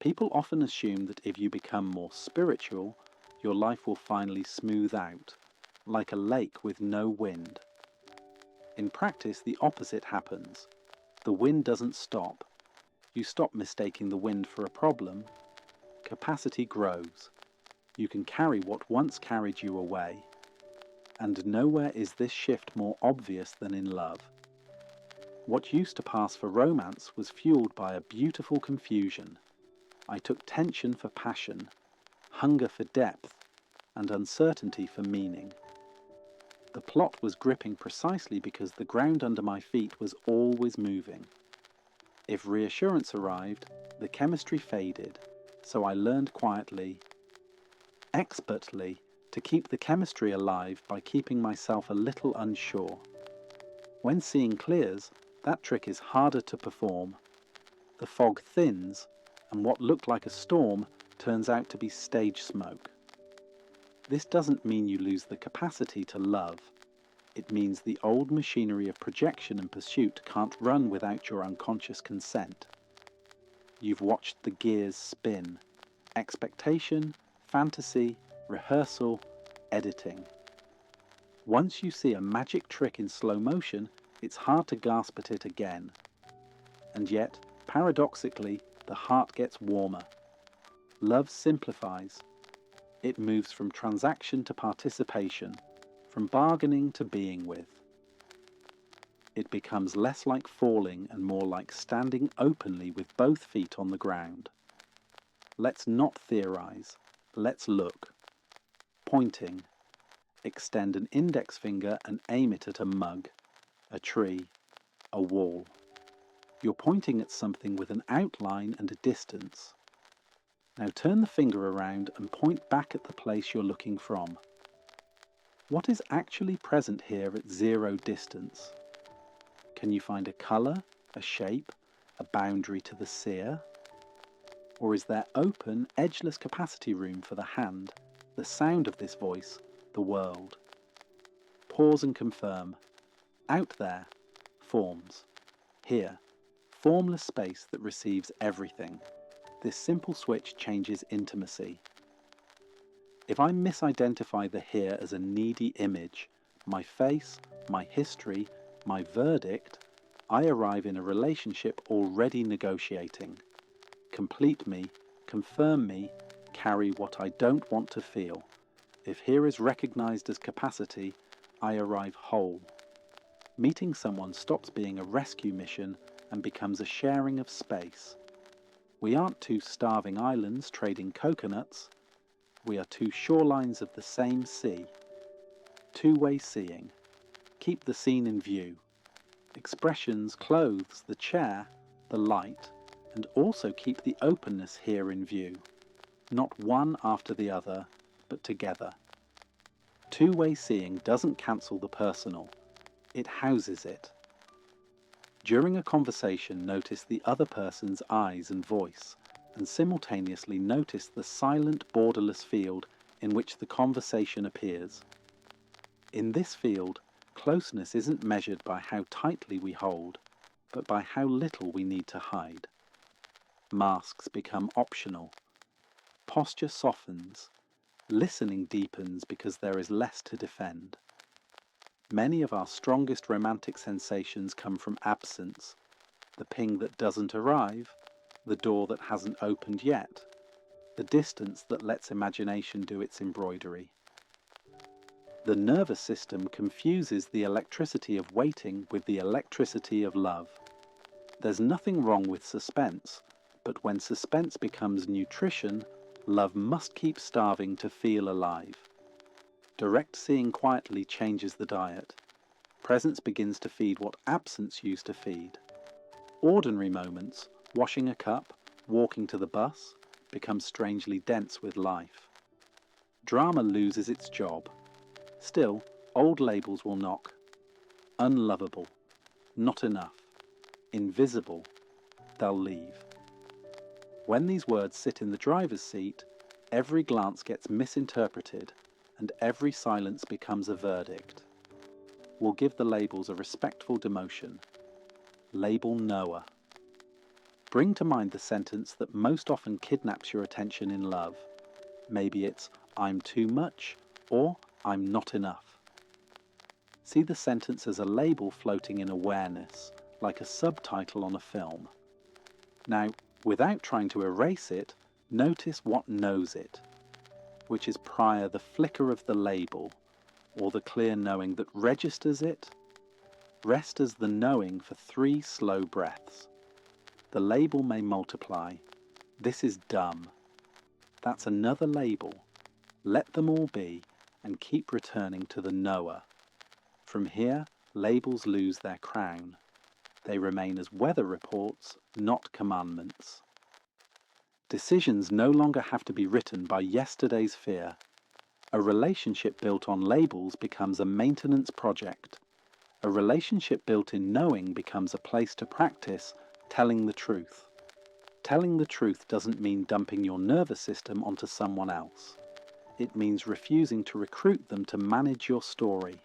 People often assume that if you become more spiritual, your life will finally smooth out, like a lake with no wind. In practice, the opposite happens. The wind doesn't stop. You stop mistaking the wind for a problem. Capacity grows. You can carry what once carried you away. And nowhere is this shift more obvious than in love. What used to pass for romance was fueled by a beautiful confusion. I took tension for passion, hunger for depth, and uncertainty for meaning. The plot was gripping precisely because the ground under my feet was always moving. If reassurance arrived, the chemistry faded, so I learned quietly, expertly, to keep the chemistry alive by keeping myself a little unsure. When seeing clears, that trick is harder to perform. The fog thins, and what looked like a storm turns out to be stage smoke. This doesn't mean you lose the capacity to love. It means the old machinery of projection and pursuit can't run without your unconscious consent. You've watched the gears spin. Expectation, fantasy, rehearsal, editing. Once you see a magic trick in slow motion, it's hard to gasp at it again. And yet, paradoxically, the heart gets warmer. Love simplifies. It moves from transaction to participation, from bargaining to being with. It becomes less like falling and more like standing openly with both feet on the ground. Let's not theorize. Let's look. Pointing. Extend an index finger and aim it at a mug, a tree, a wall. You're pointing at something with an outline and a distance. Now turn the finger around and point back at the place you're looking from. What is actually present here at zero distance? Can you find a colour, a shape, a boundary to the seer? Or is there open, edgeless capacity room for the hand, the sound of this voice, the world? Pause and confirm. Out there, forms. Here, formless space that receives everything. This simple switch changes intimacy. If I misidentify the here as a needy image, my face, my history, my verdict, I arrive in a relationship already negotiating. Complete me, confirm me, carry what I don't want to feel. If here is recognized as capacity, I arrive whole. Meeting someone stops being a rescue mission and becomes a sharing of space. We aren't two starving islands trading coconuts. We are two shorelines of the same sea. Two-way seeing. Keep the scene in view. Expressions, clothes, the chair, the light, and also keep the openness here in view. Not one after the other, but together. Two-way seeing doesn't cancel the personal. It houses it. During a conversation, notice the other person's eyes and voice, and simultaneously notice the silent, borderless field in which the conversation appears. In this field, closeness isn't measured by how tightly we hold, but by how little we need to hide. Masks become optional. Posture softens. Listening deepens because there is less to defend. Many of our strongest romantic sensations come from absence, the ping that doesn't arrive, the door that hasn't opened yet, the distance that lets imagination do its embroidery. The nervous system confuses the electricity of waiting with the electricity of love. There's nothing wrong with suspense, but when suspense becomes nutrition, love must keep starving to feel alive. Direct seeing quietly changes the diet. Presence begins to feed what absence used to feed. Ordinary moments, washing a cup, walking to the bus, become strangely dense with life. Drama loses its job. Still, old labels will knock. Unlovable. Not enough. Invisible. They'll leave. When these words sit in the driver's seat, every glance gets misinterpreted and every silence becomes a verdict. We'll give the labels a respectful demotion. Label knower. Bring to mind the sentence that most often kidnaps your attention in love. Maybe it's, "I'm too much," or "I'm not enough." See the sentence as a label floating in awareness, like a subtitle on a film. Now, without trying to erase it, notice what knows it, which is prior the flicker of the label, or the clear knowing that registers it. Rest as the knowing for 3 slow breaths. The label may multiply. This is dumb. That's another label. Let them all be, and keep returning to the knower. From here, labels lose their crown. They remain as weather reports, not commandments. Decisions no longer have to be written by yesterday's fear. A relationship built on labels becomes a maintenance project. A relationship built in knowing becomes a place to practice telling the truth. Telling the truth doesn't mean dumping your nervous system onto someone else. It means refusing to recruit them to manage your story.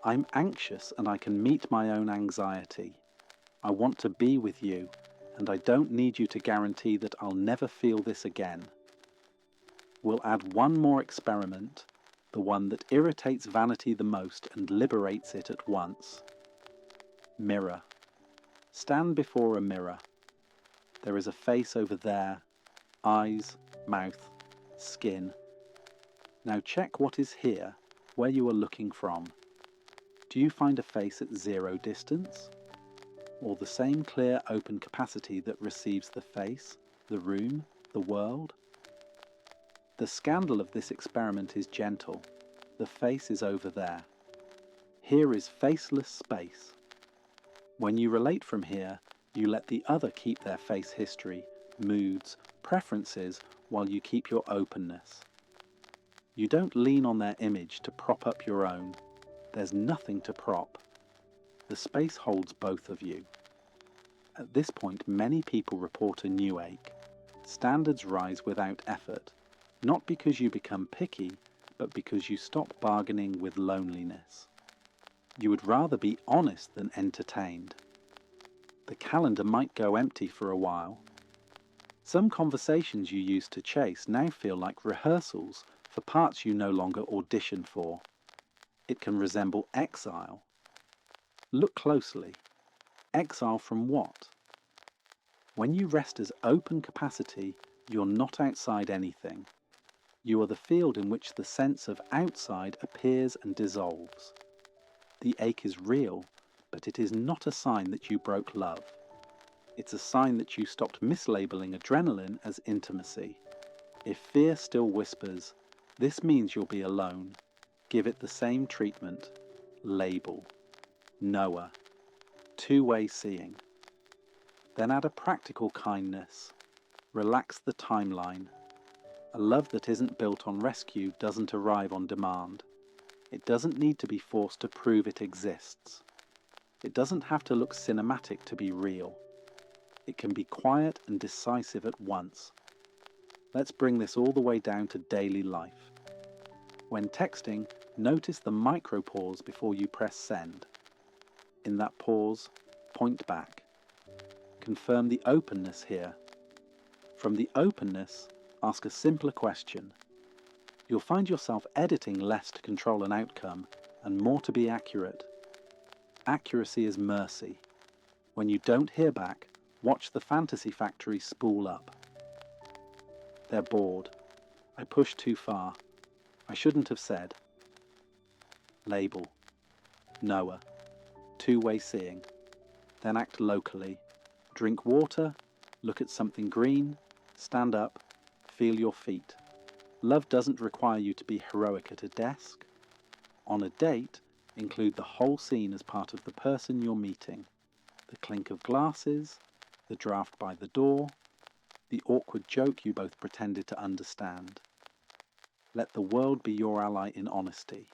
I'm anxious and I can meet my own anxiety. I want to be with you, and I don't need you to guarantee that I'll never feel this again. We'll add one more experiment, the one that irritates vanity the most and liberates it at once. Mirror. Stand before a mirror. There is a face over there, eyes, mouth, skin. Now check what is here, where you are looking from. Do you find a face at 0 distance? Or the same clear open capacity that receives the face, the room, the world? The scandal of this experiment is gentle. The face is over there. Here is faceless space. When you relate from here, you let the other keep their face history, moods, preferences, while you keep your openness. You don't lean on their image to prop up your own. There's nothing to prop. The space holds both of you. At this point, many people report a new ache. Standards rise without effort, not because you become picky, but because you stop bargaining with loneliness. You would rather be honest than entertained. The calendar might go empty for a while. Some conversations you used to chase now feel like rehearsals for parts you no longer audition for. It can resemble exile. Look closely. Exile from what? When you rest as open capacity, you're not outside anything. You are the field in which the sense of outside appears and dissolves. The ache is real, but it is not a sign that you broke love. It's a sign that you stopped mislabeling adrenaline as intimacy. If fear still whispers, this means you'll be alone. Give it the same treatment. Label. Knower. Two-way seeing. Then add a practical kindness. Relax the timeline. A love that isn't built on rescue doesn't arrive on demand. It doesn't need to be forced to prove it exists. It doesn't have to look cinematic to be real. It can be quiet and decisive at once. Let's bring this all the way down to daily life. When texting, notice the micro pause before you press send. In that pause, point back. Confirm the openness here. From the openness, ask a simpler question. You'll find yourself editing less to control an outcome and more to be accurate. Accuracy is mercy. When you don't hear back, watch the fantasy factory spool up. They're bored. I pushed too far. I shouldn't have said. Label. Knower. Two-way seeing. Then act locally. Drink water, look at something green, stand up, feel your feet. Love doesn't require you to be heroic at a desk. On a date, include the whole scene as part of the person you're meeting. The clink of glasses, the draft by the door, the awkward joke you both pretended to understand. Let the world be your ally in honesty.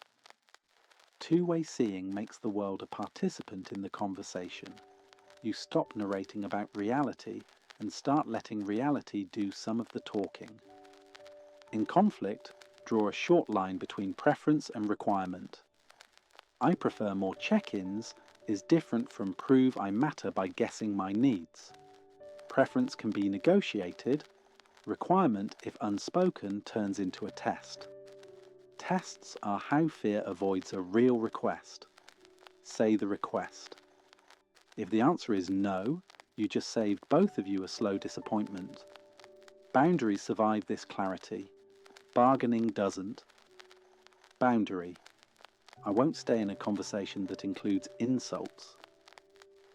Two-way seeing makes the world a participant in the conversation. You stop narrating about reality and start letting reality do some of the talking. In conflict, draw a short line between preference and requirement. I prefer more check-ins is different from prove I matter by guessing my needs. Preference can be negotiated. Requirement, if unspoken, turns into a test. Tests are how fear avoids a real request. Say the request. If the answer is no, you just saved both of you a slow disappointment. Boundaries survive this clarity. Bargaining doesn't. Boundary. I won't stay in a conversation that includes insults.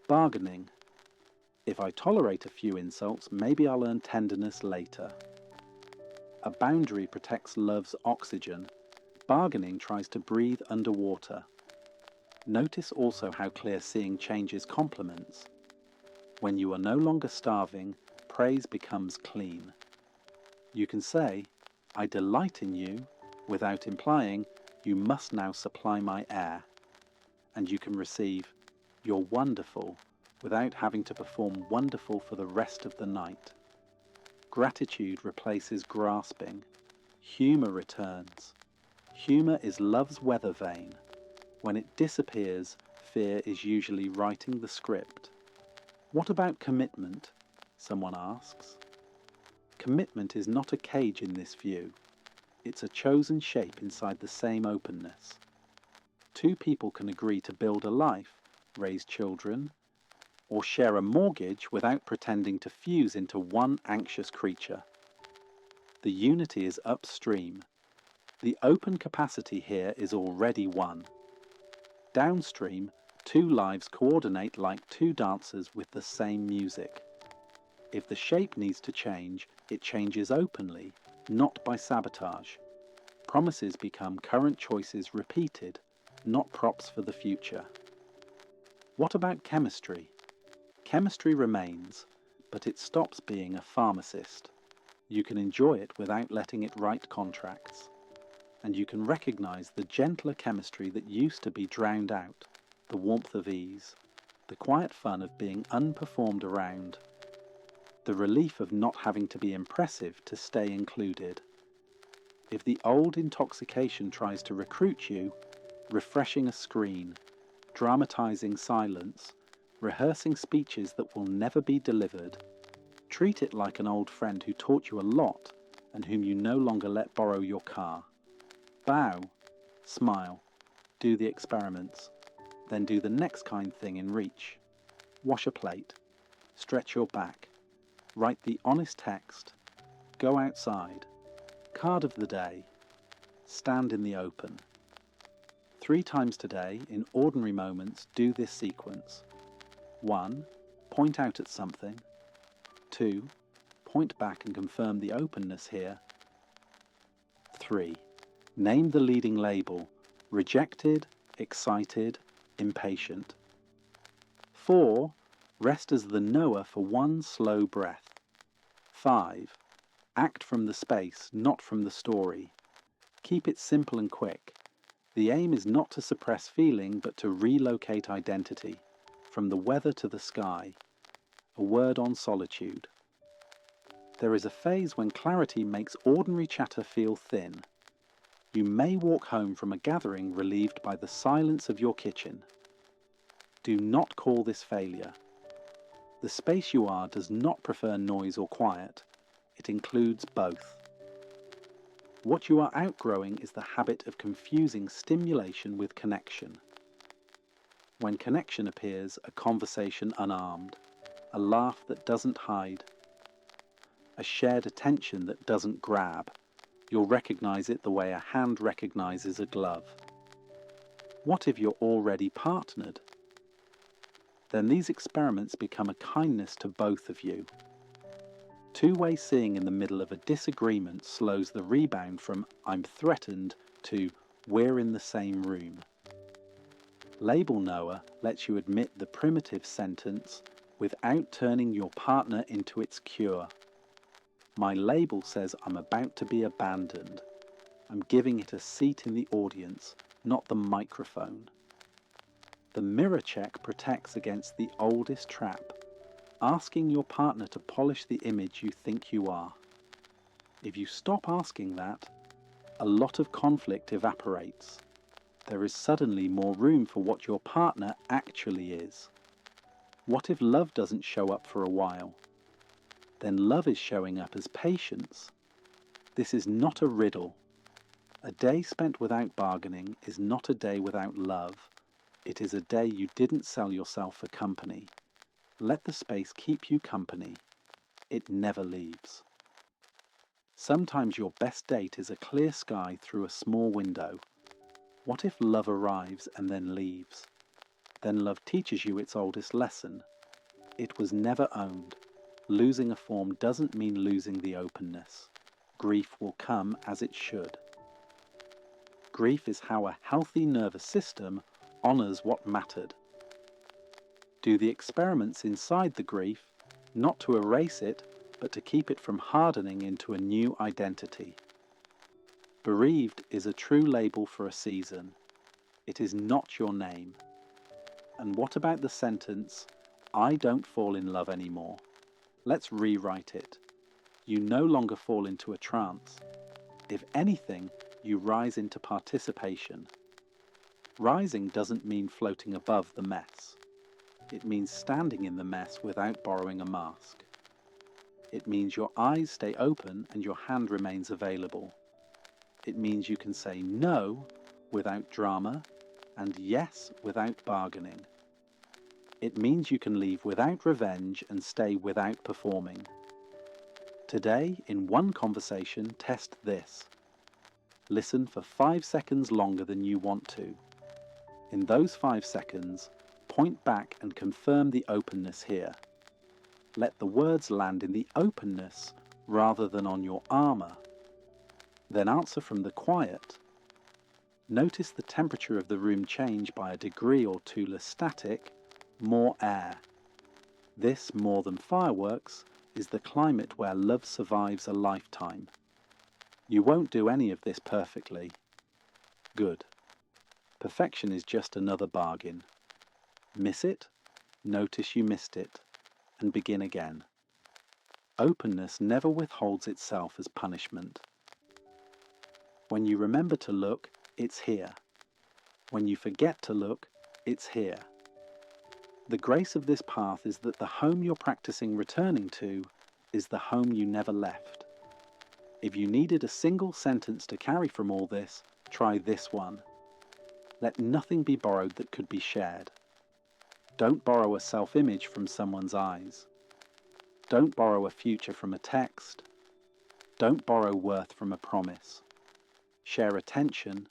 Bargaining. If I tolerate a few insults, maybe I'll earn tenderness later. A boundary protects love's oxygen. Bargaining tries to breathe underwater. Notice also how clear seeing changes compliments. When you are no longer starving, praise becomes clean. You can say, "I delight in you," without implying, "You must now supply my air." And you can receive, "You're wonderful," without having to perform wonderful for the rest of the night. Gratitude replaces grasping. Humour returns. Humour is love's weather vane. When it disappears, fear is usually writing the script. What about commitment? Someone asks. Commitment is not a cage in this view. It's a chosen shape inside the same openness. Two people can agree to build a life, raise children, or share a mortgage without pretending to fuse into one anxious creature. The unity is upstream. The open capacity here is already one. Downstream, two lives coordinate like two dancers with the same music. If the shape needs to change, it changes openly, not by sabotage. Promises become current choices repeated, not props for the future. What about chemistry? Chemistry remains, but it stops being a pharmacist. You can enjoy it without letting it write contracts. And you can recognize the gentler chemistry that used to be drowned out, the warmth of ease, the quiet fun of being unperformed around, the relief of not having to be impressive to stay included. If the old intoxication tries to recruit you, refreshing a screen, dramatizing silence, rehearsing speeches that will never be delivered, treat it like an old friend who taught you a lot and whom you no longer let borrow your car. Bow, smile, do the experiments, then do the next kind thing in reach. Wash a plate, stretch your back, write the honest text, go outside, card of the day, stand in the open. 3 times today, in ordinary moments, do this sequence. 1. Point out at something. 2. Point back and confirm the openness here. 3. Name the leading label: rejected, excited, impatient. 4. Rest as the knower for one slow breath. 5. Act from the space, not from the story. Keep it simple and quick. The aim is not to suppress feeling, but to relocate identity, from the weather to the sky. A word on solitude. There is a phase when clarity makes ordinary chatter feel thin. You may walk home from a gathering relieved by the silence of your kitchen. Do not call this failure. The space you are does not prefer noise or quiet. It includes both. What you are outgrowing is the habit of confusing stimulation with connection. When connection appears, a conversation unarmed, a laugh that doesn't hide, a shared attention that doesn't grab, you'll recognize it the way a hand recognizes a glove. What if you're already partnered? Then these experiments become a kindness to both of you. Two-way seeing in the middle of a disagreement slows the rebound from "I'm threatened" to "we're in the same room." Label knower lets you admit the primitive sentence without turning your partner into its cure. My label says I'm about to be abandoned. I'm giving it a seat in the audience, not the microphone. The mirror check protects against the oldest trap, asking your partner to polish the image you think you are. If you stop asking that, a lot of conflict evaporates. There is suddenly more room for what your partner actually is. What if love doesn't show up for a while? then love is showing up as patience. This is not a riddle. A day spent without bargaining is not a day without love. It is a day you didn't sell yourself for company. Let the space keep you company. It never leaves. Sometimes your best date is a clear sky through a small window. What if love arrives and then leaves? Then love teaches you its oldest lesson. It was never owned. Losing a form doesn't mean losing the openness. Grief will come as it should. Grief is how a healthy nervous system honors what mattered. Do the experiments inside the grief, not to erase it, but to keep it from hardening into a new identity. Bereaved is a true label for a season. It is not your name. And what about the sentence, "I don't fall in love anymore"? Let's rewrite it. You no longer fall into a trance. If anything, you rise into participation. Rising doesn't mean floating above the mess. It means standing in the mess without borrowing a mask. It means your eyes stay open and your hand remains available. It means you can say no without drama and yes without bargaining. It means you can leave without revenge and stay without performing. Today, in one conversation, test this. Listen for 5 seconds longer than you want to. In those 5 seconds, point back and confirm the openness here. Let the words land in the openness rather than on your armor. Then answer from the quiet. Notice the temperature of the room change by a degree or two less static, more air. This, more than fireworks, is the climate where love survives a lifetime. You won't do any of this perfectly. Good. Perfection is just another bargain. Miss it, notice you missed it, and begin again. Openness never withholds itself as punishment. When you remember to look, it's here. When you forget to look, it's here. The grace of this path is that the home you're practicing returning to is the home you never left. If you needed a single sentence to carry from all this, try this one. Let nothing be borrowed that could be shared. Don't borrow a self-image from someone's eyes. Don't borrow a future from a text. Don't borrow worth from a promise. Share attention.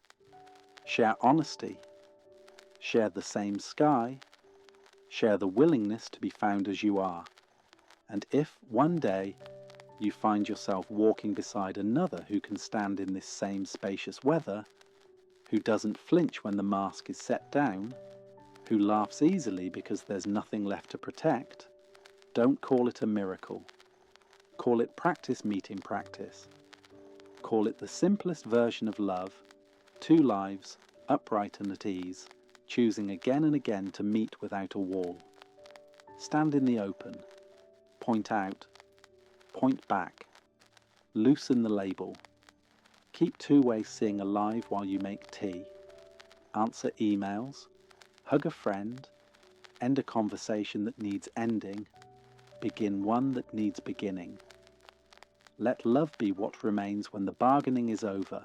Share honesty. Share the same sky. Share the willingness to be found as you are. And if one day you find yourself walking beside another who can stand in this same spacious weather, who doesn't flinch when the mask is set down, who laughs easily because there's nothing left to protect, don't call it a miracle. Call it practice meeting practice. Call it the simplest version of love, 2 lives, upright and at ease, choosing again and again to meet without a wall. Stand in the open. Point out. Point back. Loosen the label. Keep two-way seeing alive while you make tea. Answer emails. Hug a friend. End a conversation that needs ending. Begin one that needs beginning. Let love be what remains when the bargaining is over.